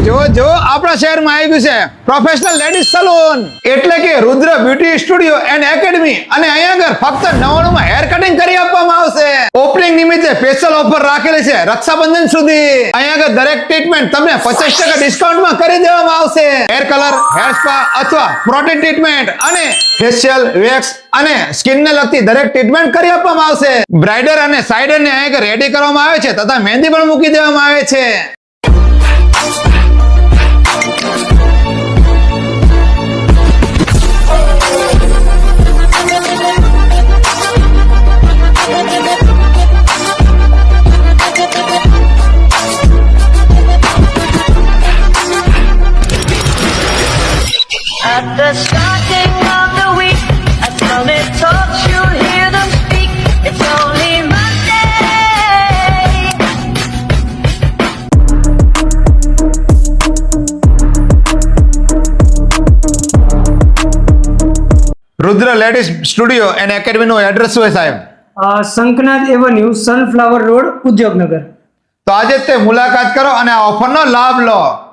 જો આપણા શહેરમાં આવી ગયું છે પ્રોફેશનલ લેડીઝ સલૂન એટલે કે રુદ્ર બ્યુટી સ્ટુડિયો એન્ડ એકેડમી અને અહીંયા આગળ ફક્ત 99 માં હેર કટિંગ કરી આપવામાં આવશે. ઓપનિંગ નિમિત્તે સ્પેશિયલ ઓફર રાખેલી છે રક્ષાબંધન સુધી. અહીંયા આગળ દરેક ટ્રીટમેન્ટ તમને 50% ડિસ્કાઉન્ટમાં કરી દેવામાં આવશે. હેર કલર, હેર સ્પા અથવા પ્રોટીન ટ્રીટમેન્ટ અને ફેશિયલ, વેક્સ અને સ્કિન ને લગતી દરેક ટ્રીટમેન્ટ કરી આપવામાં આવશે. બ્રાઇડર અને સાઇડર ને અહીંયા રેડી કરવામાં આવે છે તથા મહેંદી પણ મૂકી દેવામાં આવે છે. At the starting of the week, as Tommy talks, you'll hear them speak. It's only Monday. Rudra ladies studio and academy નું એડ્રેસ હોય સાહેબ? Shankhnath avenue, sunflower road, Udyognagar. તો આજે તે મુલાકાત કરો અને આ ઓફરનો લાભ લો.